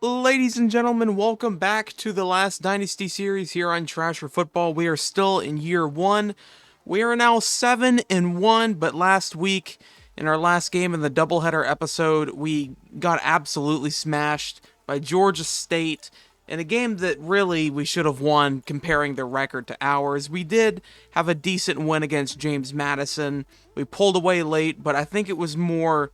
Ladies and gentlemen, welcome back to the last Dynasty series here on Trash for Football. We are still in year one. We are now 7-1, but last week, in our last game in the doubleheader episode, we got absolutely smashed by Georgia State in a game that really we should have won comparing their record to ours. We did have a decent win against James Madison. We pulled away late, but I think it was more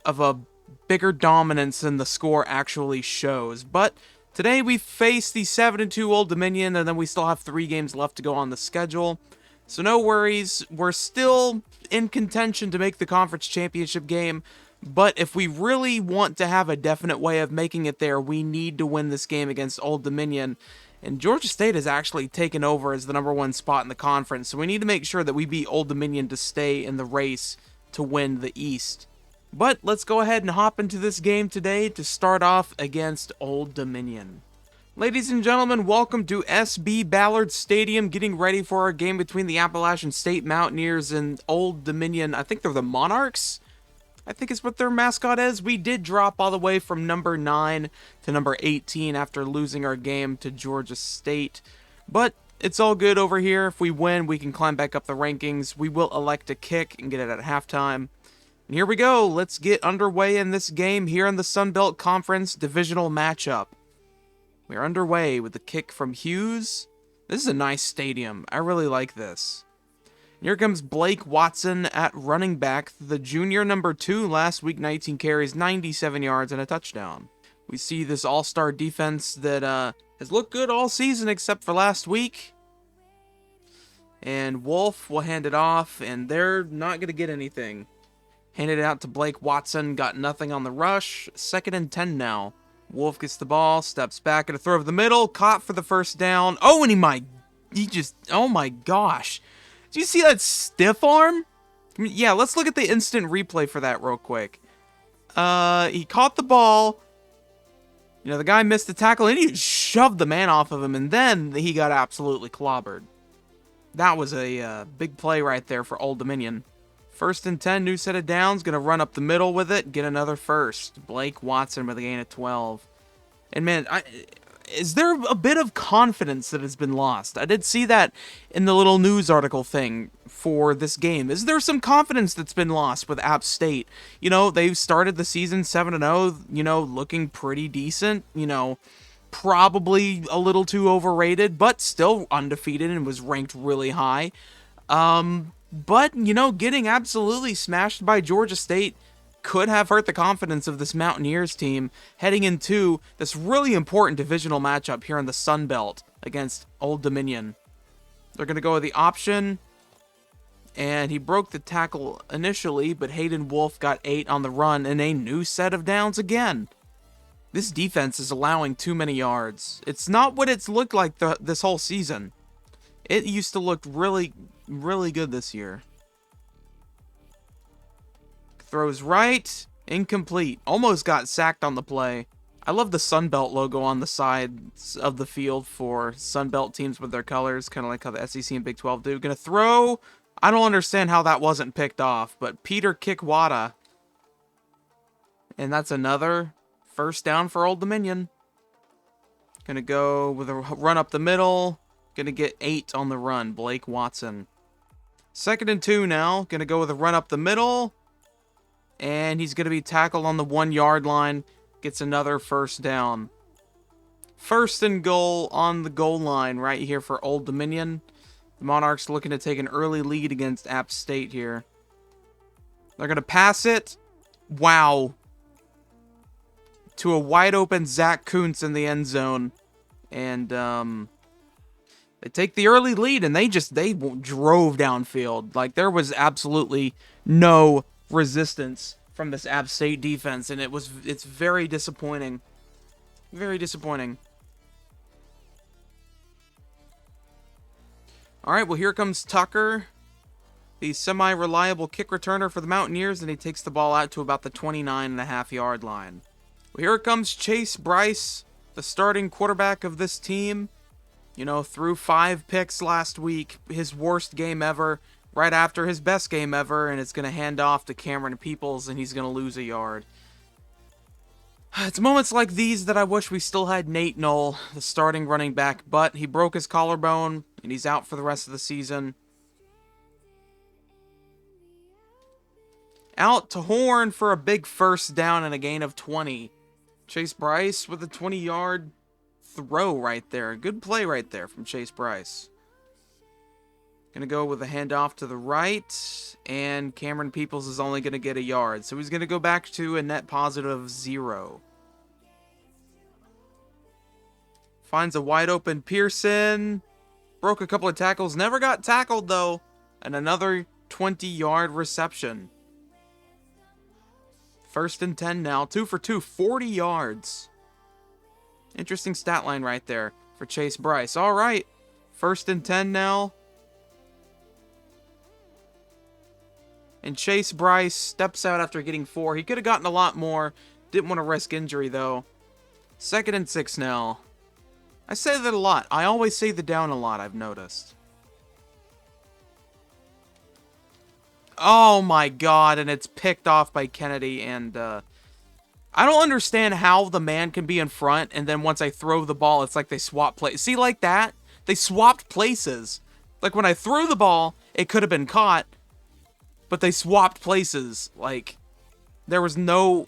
of a bigger dominance than the score actually shows. But today we face the 7-2 Old Dominion, and then we still have 3 games left to go on the schedule. So no worries, we're still in contention to make the conference championship game, but if we really want to have a definite way of making it there, we need to win this game against Old Dominion. And Georgia State has actually taken over as the #1 spot in the conference, so we need to make sure that we beat Old Dominion to stay in the race to win the East. But let's go ahead and hop into this game today to start off against Old Dominion. Ladies and gentlemen, welcome to SB Ballard Stadium, getting ready for our game between the Appalachian State Mountaineers and Old Dominion. I think they're the Monarchs. I think is what their mascot is. We did drop all the way from number 9 to number 18 after losing our game to Georgia State. But it's all good over here. If we win, we can climb back up the rankings. We will elect a kick and get it at halftime. And here we go. Let's get underway in this game here in the Sun Belt Conference divisional matchup. We're underway with the kick from Hughes. This is a nice stadium. I really like this. And here comes Blake Watson at running back, the junior number 2 last week, 19 carries, 97 yards, and a touchdown. We see this all-star defense that has looked good all season except for last week. And Wolf will hand it off, and they're not going to get anything. Handed it out to Blake Watson, got nothing on the rush. 2nd and 10 now. Wolf gets the ball, steps back at a throw of the middle, caught for the first down. Oh, and oh my gosh. Do you see that stiff arm? Yeah, let's look at the instant replay for that real quick. He caught the ball. The guy missed the tackle, and he shoved the man off of him, and then he got absolutely clobbered. That was a big play right there for Old Dominion. 1st and 10, new set of downs, going to run up the middle with it, get another first. Blake Watson with a gain of 12. And man, is there a bit of confidence that has been lost? I did see that in the little news article thing for this game. Is there some confidence that's been lost with App State? They've started the season 7-0, looking pretty decent, probably a little too overrated, but still undefeated and was ranked really high. But, getting absolutely smashed by Georgia State could have hurt the confidence of this Mountaineers team heading into this really important divisional matchup here in the Sun Belt against Old Dominion. They're going to go with the option, and he broke the tackle initially, but Hayden Wolf got 8 on the run and a new set of downs again. This defense is allowing too many yards. It's not what it's looked like this whole season. It used to look really good this year. Throws right, incomplete. Almost got sacked on the play. I love the Sunbelt logo on the sides of the field for Sunbelt teams with their colors, kind of like how the SEC and Big 12 do. Gonna throw. I don't understand how that wasn't picked off, but Peter Kikwata. And that's another first down for Old Dominion. Gonna go with a run up the middle. Gonna get 8 on the run, Blake Watson. 2nd and 2 now. Gonna go with a run up the middle. And he's gonna be tackled on the 1-yard line. Gets another first down. 1st and goal on the goal line right here for Old Dominion. The Monarchs looking to take an early lead against App State here. They're gonna pass it. Wow. To a wide open Zach Kuntz in the end zone. And, they take the early lead, and they drove downfield. Like, there was absolutely no resistance from this App State defense, and it's very disappointing. Very disappointing. All right, well, here comes Tucker, the semi-reliable kick returner for the Mountaineers, and he takes the ball out to about the 29.5-yard line. Well, here comes Chase Bryce, the starting quarterback of this team. Threw 5 picks last week, his worst game ever, right after his best game ever, and it's going to hand off to Cameron Peoples, and he's going to lose a yard. It's moments like these that I wish we still had Nate Knoll, the starting running back, but he broke his collarbone, and he's out for the rest of the season. Out to Horn for a big first down and a gain of 20. Chase Bryce with a 20-yard throw right there. Good play right there from Chase Bryce. Gonna go with a handoff to the right, and Cameron Peoples is only gonna get a yard. So he's gonna go back to a net positive 0. Finds a wide open Pearson. Broke a couple of tackles. Never got tackled though. And another 20-yard reception. 1st and 10 now. 2 for 2. 40 yards. Interesting stat line right there for Chase Bryce. All right. 1st and 10 now. And Chase Bryce steps out after getting 4. He could have gotten a lot more. Didn't want to risk injury, though. 2nd and 6 now. I say that a lot. I always say the down a lot, I've noticed. Oh my god, and it's picked off by Kennedy, and I don't understand how the man can be in front, and then once I throw the ball, it's like they swap places. See, like that? They swapped places. Like, when I threw the ball, it could have been caught, but they swapped places. Like, there was no...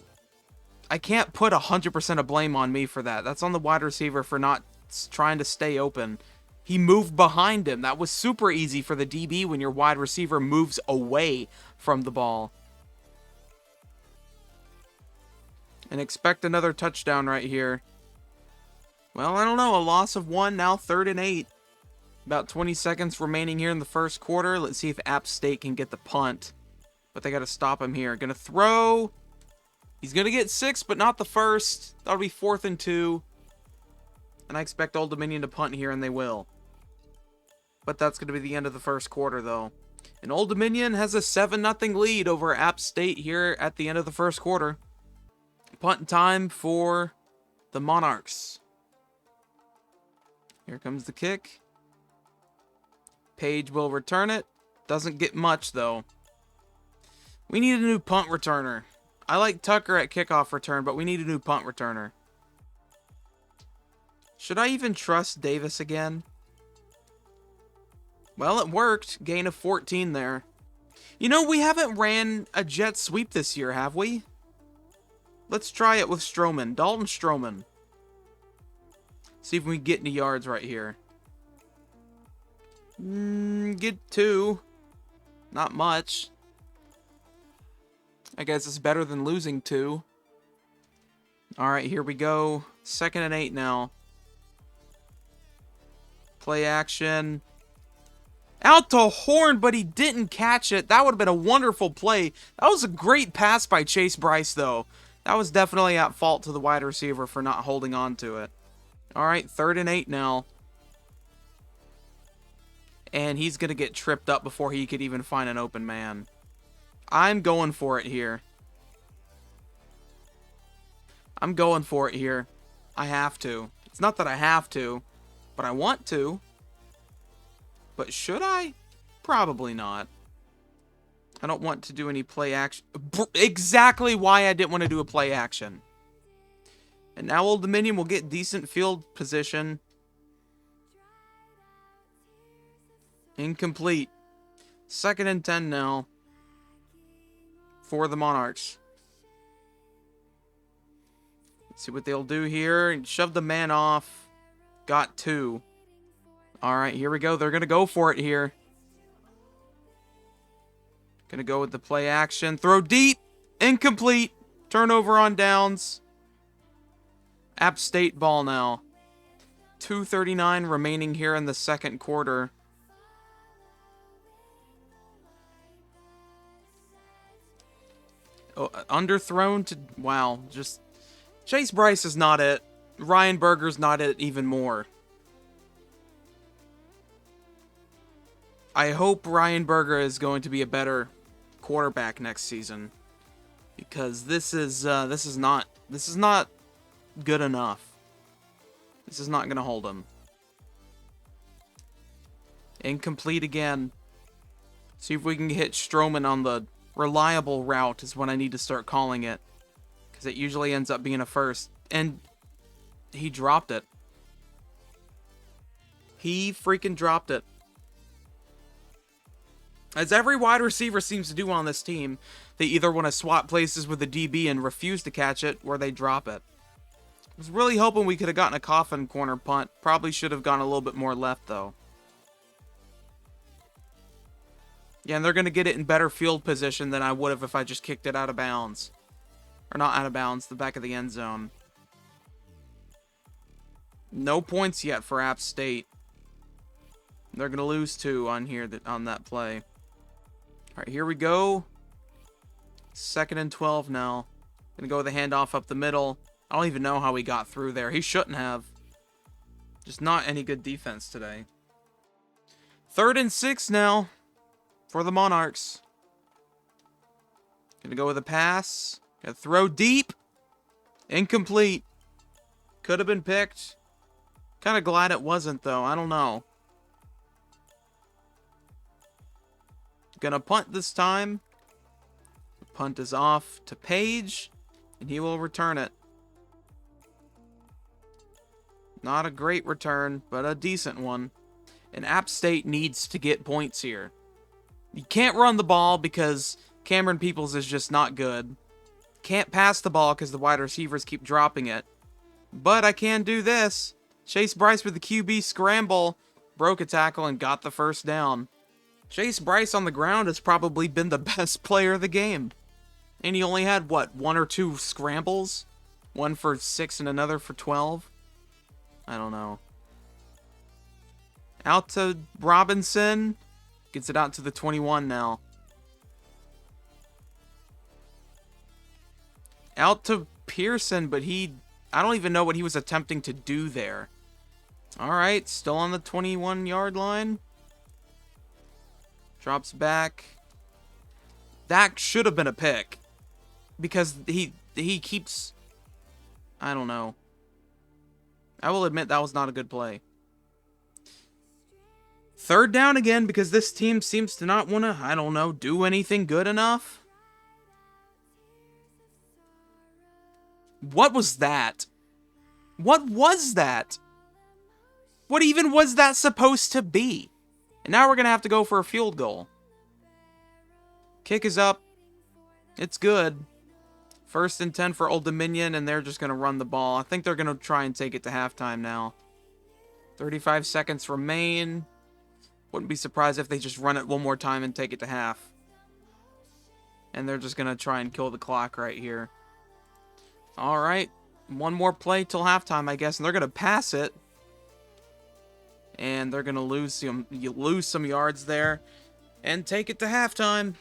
I can't put 100% of blame on me for that. That's on the wide receiver for not trying to stay open. He moved behind him. That was super easy for the DB when your wide receiver moves away from the ball. And expect another touchdown right here. Well, I don't know. A loss of 1, now 3rd and 8. About 20 seconds remaining here in the first quarter. Let's see if App State can get the punt. But they got to stop him here. Gonna throw. He's gonna get 6, but not the first. That'll be 4th and 2. And I expect Old Dominion to punt here, and they will. But that's going to be the end of the first quarter, though. And Old Dominion has a 7-0 lead over App State here at the end of the first quarter. Punt time for the Monarchs. Here comes the kick. Page will return it. Doesn't get much, though. We need a new punt returner. I like Tucker at kickoff return, but we need a new punt returner. Should I even trust Davis again? Well, it worked. Gain of 14 there. You know, we haven't ran a jet sweep this year, have we? Let's try it with Stroman. Dalton Stroman. See if we can get any yards right here. Get 2. Not much. I guess it's better than losing 2. Alright, here we go. 2nd and 8 now. Play action. Out to Horn, but he didn't catch it. That would have been a wonderful play. That was a great pass by Chase Bryce, though. That was definitely at fault to the wide receiver for not holding on to it. Alright, 3rd and 8 now. And he's going to get tripped up before he could even find an open man. I'm going for it here. I'm going for it here. I have to. It's not that I have to, but I want to. But should I? Probably not. I don't want to do any play action. Exactly why I didn't want to do a play action. And now Old Dominion will get decent field position. Incomplete. 2nd and 10 now. For the Monarchs. Let's see what they'll do here. Shove the man off. Got 2. Alright, here we go. They're going to go for it here. Going to go with the play action. Throw deep. Incomplete. Turnover on downs. App State ball now. 2:39 remaining here in the second quarter. Oh, underthrown to... Wow, just... Chase Bryce is not it. Ryan Berger's not it even more. I hope Ryan Berger is going to be a better quarterback next season, because this is not good enough. This is not going to hold him. Incomplete again. See if we can hit Stroman on the reliable route is what I need to start calling it. because it usually ends up being a first. And he dropped it. He freaking dropped it. As every wide receiver seems to do on this team, they either want to swap places with the DB and refuse to catch it, or they drop it. I was really hoping we could have gotten a coffin corner punt. Probably should have gone a little bit more left, though. Yeah, and they're going to get it in better field position than I would have if I just kicked it out of bounds. Or not out of bounds, the back of the end zone. No points yet for App State. They're going to lose 2 on here on that play. All right, here we go. 2nd and 12 now. Gonna go with a handoff up the middle. I don't even know how he got through there. He shouldn't have. Just not any good defense today. 3rd and 6 now for the Monarchs. Gonna go with a pass. Gonna throw deep. Incomplete. Could have been picked. Kind of glad it wasn't, though. I don't know. Gonna punt this time. The punt is off to Page, and he will return it. Not a great return, but a decent one. And App State needs to get points here. You can't run the ball because Cameron Peoples is just not good. Can't pass the ball because the wide receivers keep dropping it. But I can do this. Chase Bryce with the QB scramble, broke a tackle, and got the first down. Chase Bryce on the ground has probably been the best player of the game. And he only had, what, 1 or 2 scrambles? One for 6 and another for 12? I don't know. Out to Robinson. Gets it out to the 21 now. Out to Pearson, but I don't even know what he was attempting to do there. Alright, still on the 21-yard line. Drops back. That should have been a pick. Because he keeps... I don't know. I will admit that was not a good play. 3rd down again because this team seems to not want to, I don't know, do anything good enough. What was that? What was that? What even was that supposed to be? And now we're going to have to go for a field goal. Kick is up. It's good. 1st and 10 for Old Dominion, and they're just going to run the ball. I think they're going to try and take it to halftime now. 35 seconds remain. Wouldn't be surprised if they just run it one more time and take it to half. And they're just going to try and kill the clock right here. All right. One more play till halftime, I guess, and they're going to pass it. And they're going to lose some yards there and take it to halftime.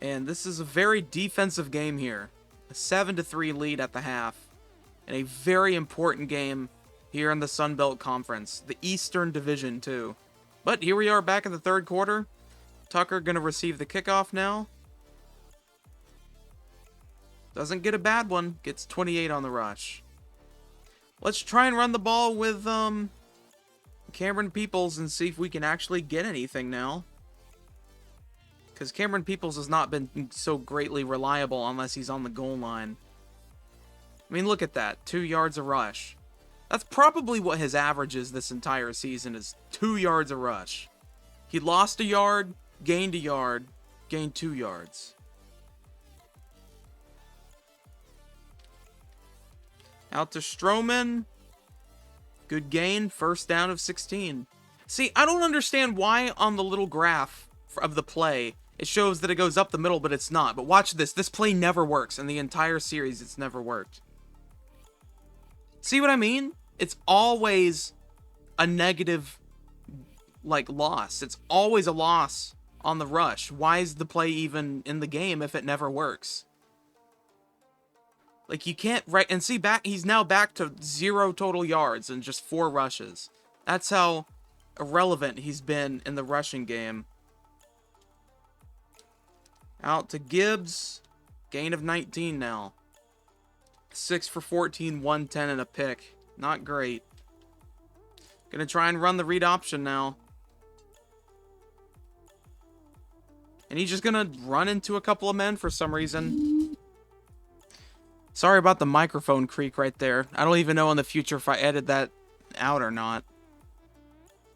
And this is a very defensive game here. A 7-3 lead at the half. And a very important game here in the Sun Belt Conference. The Eastern Division, too. But here we are back in the 3rd quarter. Tucker going to receive the kickoff now. Doesn't get a bad one. Gets 28 on the rush. Let's try and run the ball with Cameron Peoples and see if we can actually get anything now. Because Cameron Peoples has not been so greatly reliable unless he's on the goal line. I mean, look at that. 2 yards a rush. That's probably what his average is this entire season, is 2 yards a rush. He lost a yard, gained a yard, gained 2 yards. Out to Stroman. Good gain. 1st down of 16. See, I don't understand why on the little graph of the play it shows that it goes up the middle, but it's not. But watch this. This play never works. In the entire series, it's never worked. See what I mean? It's always a negative, loss. It's always a loss on the rush. Why is the play even in the game if it never works? You can't, right, and see, he's now back to 0 total yards and just 4 rushes. That's how irrelevant he's been in the rushing game. Out to Gibbs. Gain of 19 now. 6 for 14, 110 and a pick. Not great. Gonna try and run the read option now. And he's just gonna run into a couple of men for some reason. Sorry about the microphone creak right there. I don't even know in the future if I edit that out or not.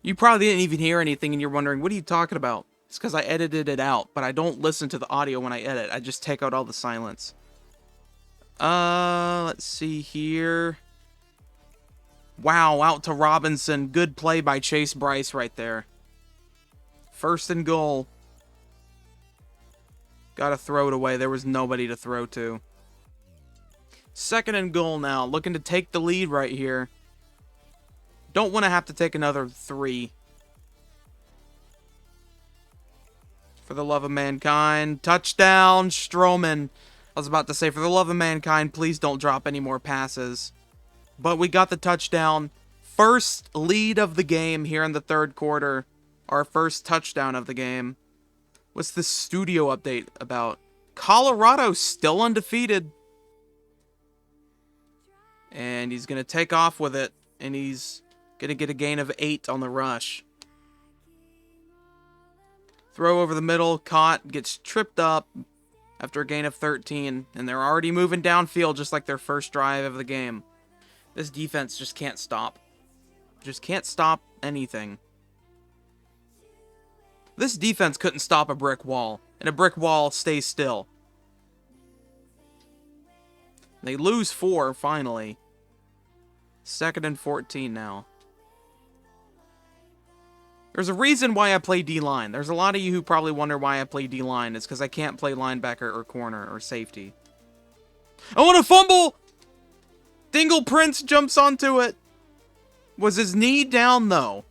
You probably didn't even hear anything and you're wondering, what are you talking about? It's because I edited it out, but I don't listen to the audio when I edit. I just take out all the silence. Let's see here. Wow, out to Robinson. Good play by Chase Bryce right there. First and goal. Gotta throw it away. There was nobody to throw to. Second and goal now. Looking to take the lead right here. Don't want to have to take another 3. For the love of mankind. Touchdown, Strowman. I was about to say, for the love of mankind, please don't drop any more passes. But we got the touchdown. First lead of the game here in the third quarter. Our first touchdown of the game. What's this studio update about? Colorado still undefeated. And he's going to take off with it. And he's going to get a gain of 8 on the rush. Throw over the middle. Caught. Gets tripped up after a gain of 13. And they're already moving downfield just like their first drive of the game. This defense just can't stop. Just can't stop anything. This defense couldn't stop a brick wall. And a brick wall stays still. They lose 4, finally. 2nd and 14 now. There's a reason why I play D-line. There's a lot of you who probably wonder why I play D-line. It's because I can't play linebacker or corner or safety. I want to fumble! Dingle Prince jumps onto it. Was his knee down, though?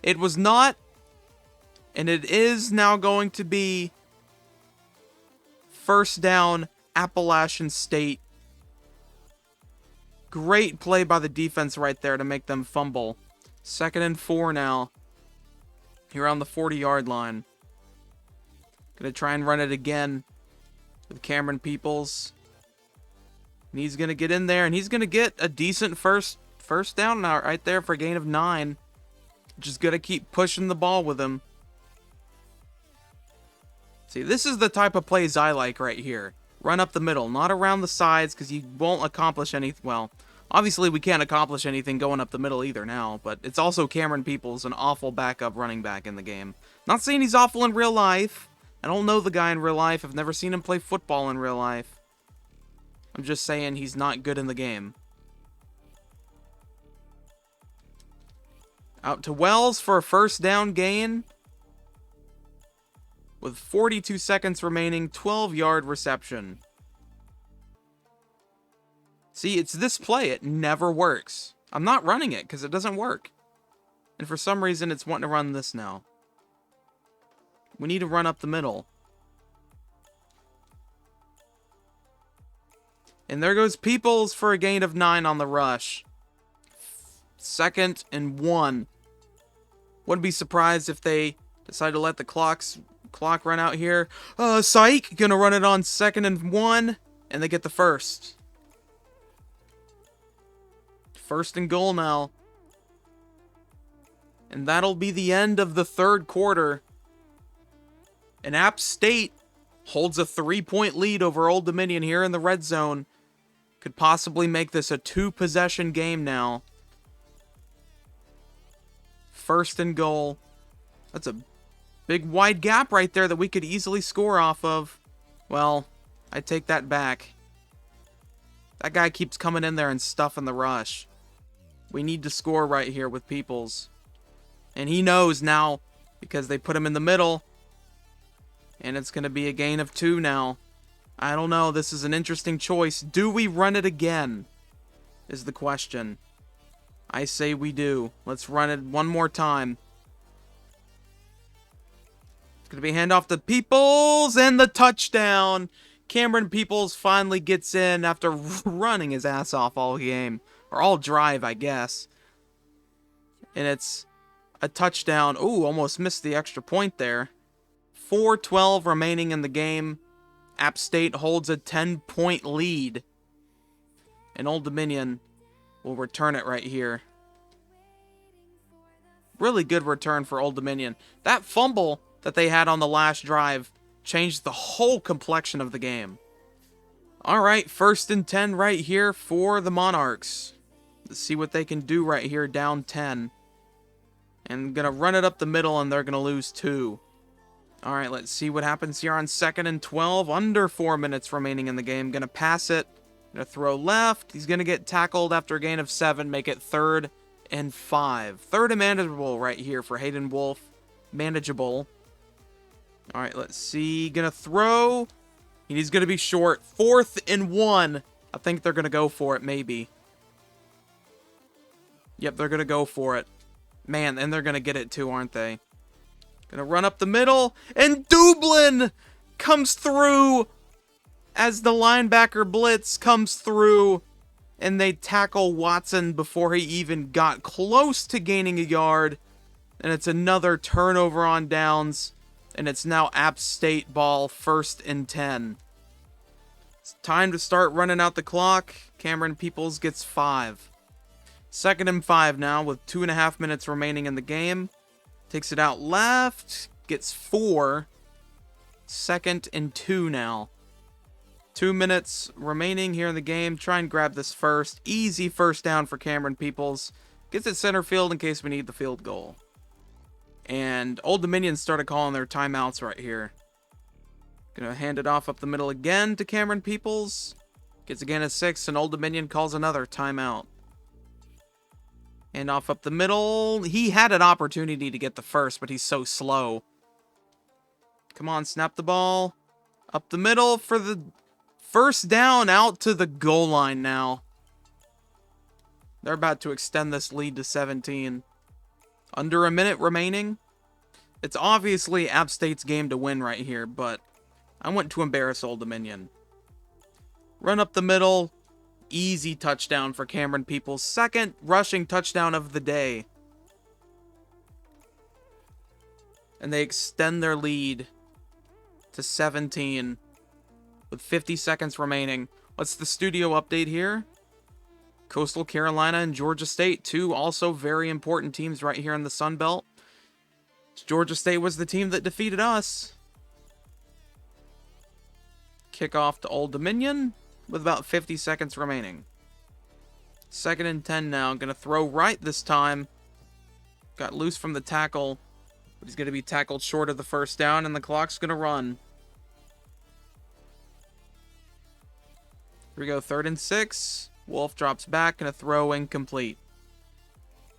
It was not. And it is now going to be first down, Appalachian State. Great play by the defense right there to make them fumble. 2nd and 4 now. Here on the 40-yard line. Gonna try and run it again with Cameron Peoples. And he's going to get in there, and he's going to get a decent first down now right there for a gain of 9. Just got to keep pushing the ball with him. See, this is the type of plays I like right here. Run up the middle, not around the sides, because you won't accomplish anything. Well, obviously we can't accomplish anything going up the middle either now, but it's also Cameron Peoples, an awful backup running back in the game. Not saying he's awful in real life. I don't know the guy in real life. I've never seen him play football in real life. I'm just saying he's not good in the game. Out to Wells for a first down gain. With 42 seconds remaining, 12-yard reception. See, it's this play. It never works. I'm not running it because it doesn't work. And for some reason, it's wanting to run this now. We need to run up the middle. And there goes Peoples for a gain of 9 on the rush. 2nd and 1. Wouldn't be surprised if they decide to let the clock run out here. Psych! Gonna run it on 2nd and 1. And they get the first. 1st and goal now. And that'll be the end of the third quarter. And App State holds a 3-point lead over Old Dominion here in the red zone. Could possibly make this a 2-possession game now. 1st and goal. That's a big wide gap right there that we could easily score off of. Well, I take that back. That guy keeps coming in there and stuffing the rush. We need to score right here with Peoples. And he knows now because they put him in the middle. And it's going to be a gain of 2 now. I don't know. This is an interesting choice. Do we run it again? Is the question. I say we do. Let's run it one more time. It's going to be handoff to Peoples and the touchdown. Cameron Peoples finally gets in after running his ass off all game. Or all drive, I guess. And it's a touchdown. Ooh, almost missed the extra point there. 4:12 remaining in the game. App State holds a 10-point lead. And Old Dominion will return it right here. Really good return for Old Dominion. That fumble that they had on the last drive changed the whole complexion of the game. Alright, 1st and 10 right here for the Monarchs. Let's see what they can do right here, down 10. And gonna run it up the middle, and they're gonna lose 2. Alright, let's see what happens here on 2nd and 12. Under 4 minutes remaining in the game. Gonna pass it. Gonna throw left. He's gonna get tackled after a gain of 7. Make it 3rd and 5. 3rd and manageable right here for Hayden Wolf. Manageable. Alright, let's see. Gonna throw. He's going to be short. 4th and 1. I think they're going to go for it, maybe. Yep, they're going to go for it. Man, and they're going to get it too, aren't they? Going to run up the middle. And Dublin comes through as the linebacker blitz comes through. And they tackle Watson before he even got close to gaining a yard. And it's another turnover on downs. And it's now App State ball, 1st and 10. It's time to start running out the clock. Cameron Peoples gets 5. 2nd and 5 now with 2.5 minutes remaining in the game. Takes it out left. Gets 4. 2nd and 2 now. 2 minutes remaining here in the game. Try and grab this first. Easy first down for Cameron Peoples. Gets it center field in case we need the field goal. And Old Dominion started calling their timeouts right here. Gonna hand it off up the middle again to Cameron Peoples. Gets again a 6, and Old Dominion calls another timeout. And off up the middle. He had an opportunity to get the first, but he's so slow. Come on, snap the ball. Up the middle for the first down, out to the goal line now. They're about to extend this lead to 17. Under a minute remaining. It's obviously App State's game to win right here, but I want to embarrass Old Dominion. Run up the middle. Easy touchdown for Cameron Peoples. 2nd rushing touchdown of the day. And they extend their lead to 17 with 50 seconds remaining. What's the studio update here? Coastal Carolina and Georgia State, 2 also very important teams right here in the Sun Belt. Georgia State was the team that defeated us. Kickoff to Old Dominion with about 50 seconds remaining. 2nd and 10 now. Going to throw right this time. Got loose from the tackle, but he's going to be tackled short of the first down, and the clock's going to run. Here we go, 3rd and 6. Wolf drops back, and a throw incomplete.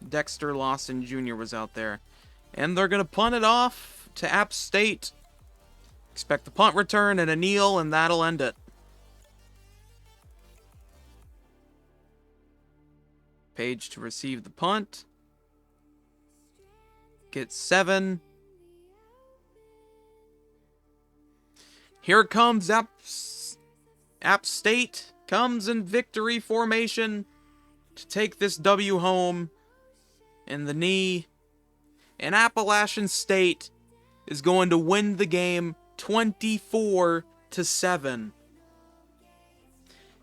Dexter Lawson Jr. was out there. And they're going to punt it off to App State. Expect the punt return and a kneel, and that'll end it. Page to receive the punt. Get 7. Here comes App State. Comes in victory formation to take this W home. And the knee. And Appalachian State is going to win the game 24-7.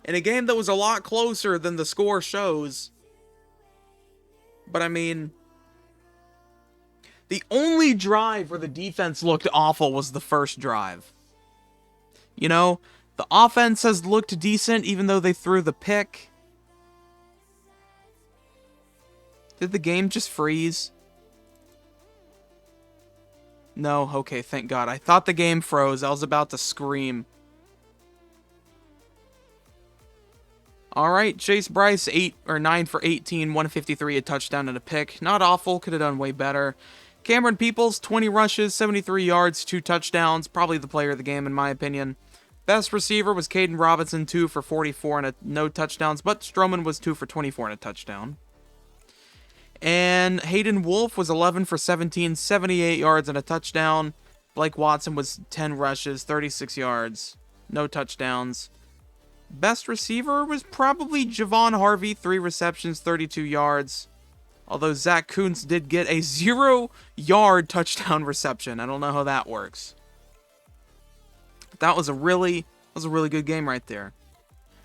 In a game that was a lot closer than the score shows. But I mean, the only drive where the defense looked awful was the first drive. You know, the offense has looked decent even though they threw the pick. Did the game just freeze? No, okay, thank God. I thought the game froze. I was about to scream. Alright, Chase Bryce, 9 for 18, 153, a touchdown and a pick. Not awful, could have done way better. Cameron Peoples, 20 rushes, 73 yards, 2 touchdowns. Probably the player of the game, in my opinion. Best receiver was Caden Robinson, 2 for 44 and no touchdowns, but Stroman was 2 for 24 and a touchdown. And Hayden Wolf was 11 for 17, 78 yards and a touchdown. Blake Watson was 10 rushes, 36 yards, no touchdowns. Best receiver was probably Javon Harvey, 3 receptions, 32 yards. Although Zach Kuntz did get a 0-yard touchdown reception. I don't know how that works. But that was a really good game right there.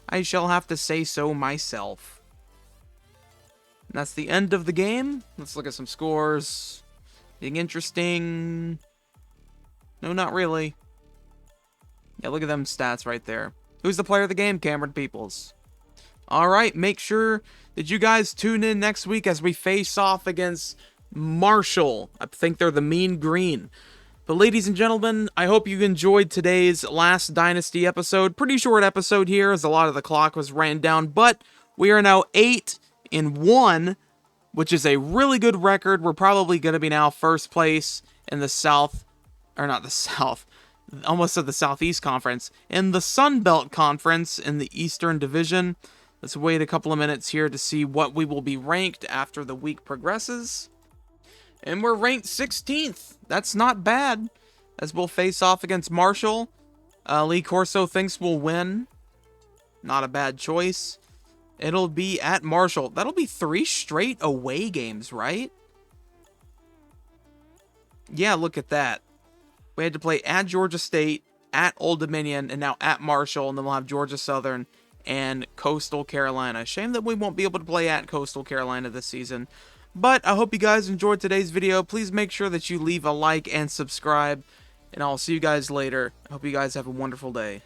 I shall have to say so myself. And that's the end of the game. Let's look at some scores. Anything interesting? No, not really. Yeah, look at them stats right there. Who's the player of the game? Cameron Peoples. All right, make sure that you guys tune in next week as we face off against Marshall. I think they're the Mean Green. But ladies and gentlemen, I hope you enjoyed today's last Dynasty episode. Pretty short episode here as a lot of the clock was ran down, but we are now 8-1, which is a really good record. We're probably going to be now first place in the South, or not the South, almost at the Southeast Conference, in the Sun Belt Conference in the Eastern Division. Let's wait a couple of minutes here to see what we will be ranked after the week progresses. And we're ranked 16th. That's not bad. As we'll face off against Marshall. Lee Corso thinks we'll win. Not a bad choice. It'll be at Marshall. That'll be 3 straight away games, right? Yeah, look at that. We had to play at Georgia State, at Old Dominion, and now at Marshall. And then we'll have Georgia Southern and Coastal Carolina. Shame that we won't be able to play at Coastal Carolina this season. But I hope you guys enjoyed today's video. Please make sure that you leave a like and subscribe. And I'll see you guys later. I hope you guys have a wonderful day.